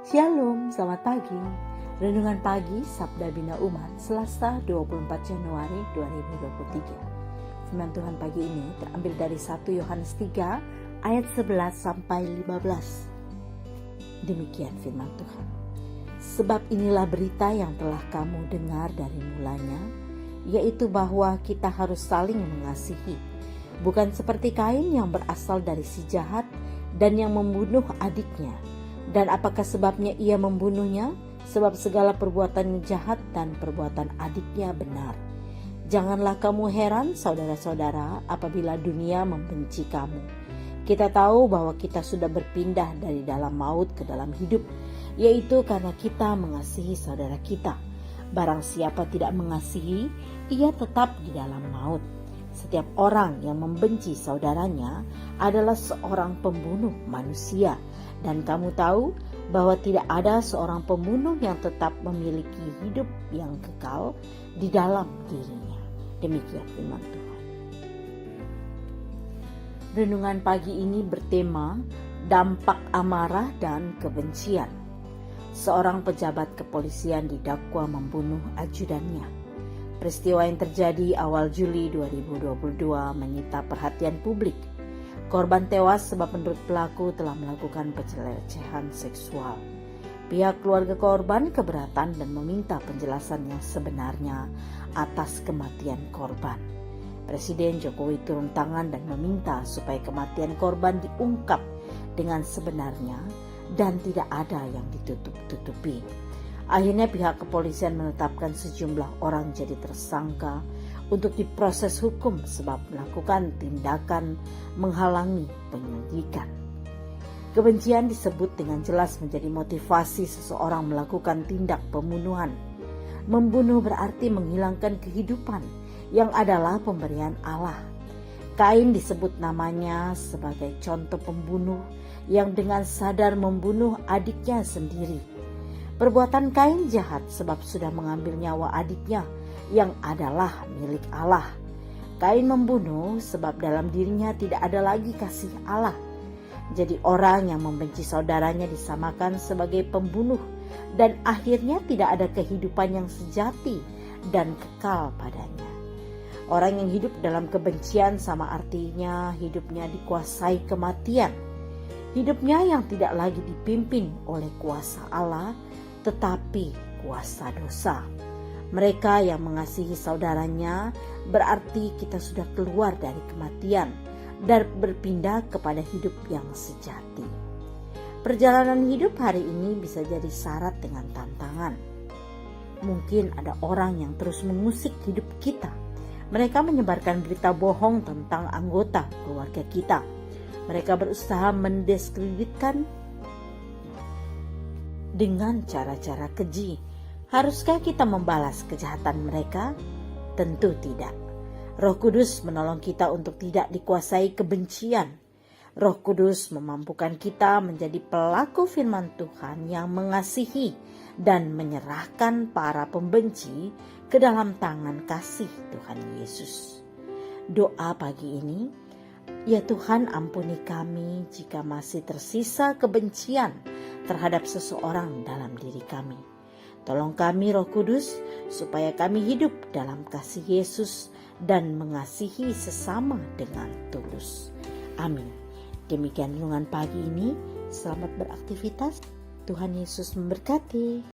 Shalom, selamat pagi. Renungan pagi Sabda Bina Umat, Selasa 24 Januari 2023. Firman Tuhan pagi ini terambil dari 1 Yohanes 3 ayat 11 sampai 15. Demikian firman Tuhan. Sebab inilah berita yang telah kamu dengar dari mulanya, yaitu bahwa kita harus saling mengasihi. Bukan seperti Kain yang berasal dari si jahat dan yang membunuh adiknya. Dan apakah sebabnya ia membunuhnya? Sebab segala perbuatan jahat dan perbuatan adiknya benar. Janganlah kamu heran, saudara-saudara, apabila dunia membenci kamu. Kita tahu bahwa kita sudah berpindah dari dalam maut ke dalam hidup, yaitu karena kita mengasihi saudara kita. Barang siapa tidak mengasihi, ia tetap di dalam maut. Setiap orang yang membenci saudaranya adalah seorang pembunuh manusia. Dan kamu tahu bahwa tidak ada seorang pembunuh yang tetap memiliki hidup yang kekal di dalam dirinya. Demikian firman Tuhan. Renungan pagi ini bertema dampak amarah dan kebencian. Seorang pejabat kepolisian didakwa membunuh ajudannya. Peristiwa yang terjadi awal Juli 2022 menyita perhatian publik. Korban tewas sebab menurut pelaku telah melakukan pelecehan seksual. Pihak keluarga korban keberatan dan meminta penjelasan yang sebenarnya atas kematian korban. Presiden Jokowi turun tangan dan meminta supaya kematian korban diungkap dengan sebenarnya dan tidak ada yang ditutup-tutupi. Akhirnya pihak kepolisian menetapkan sejumlah orang jadi tersangka untuk diproses hukum sebab melakukan tindakan menghalangi penyelidikan. Kebencian disebut dengan jelas menjadi motivasi seseorang melakukan tindak pembunuhan. Membunuh berarti menghilangkan kehidupan yang adalah pemberian Allah. Kain disebut namanya sebagai contoh pembunuh yang dengan sadar membunuh adiknya sendiri. Perbuatan Kain jahat sebab sudah mengambil nyawa adiknya yang adalah milik Allah. Kain membunuh sebab dalam dirinya tidak ada lagi kasih Allah. Jadi orang yang membenci saudaranya disamakan sebagai pembunuh dan akhirnya tidak ada kehidupan yang sejati dan kekal padanya. Orang yang hidup dalam kebencian sama artinya hidupnya dikuasai kematian. Hidupnya yang tidak lagi dipimpin oleh kuasa Allah tetapi kuasa dosa. Mereka yang mengasihi saudaranya berarti kita sudah keluar dari kematian dan berpindah kepada hidup yang sejati. Perjalanan hidup hari ini bisa jadi syarat dengan tantangan. Mungkin ada orang yang terus mengusik hidup kita. Mereka menyebarkan berita bohong tentang anggota keluarga kita. Mereka berusaha mendiskreditkan dengan cara-cara keji. Haruskah kita membalas kejahatan mereka? Tentu tidak. Roh Kudus menolong kita untuk tidak dikuasai kebencian. Roh Kudus memampukan kita menjadi pelaku firman Tuhan yang mengasihi dan menyerahkan para pembenci ke dalam tangan kasih Tuhan Yesus. Doa pagi ini, ya Tuhan, ampuni kami jika masih tersisa kebencian terhadap seseorang dalam diri kami. Tolong kami Roh Kudus supaya kami hidup dalam kasih Yesus dan mengasihi sesama dengan tulus. Amin. Demikian renungan pagi ini. Selamat beraktivitas. Tuhan Yesus memberkati.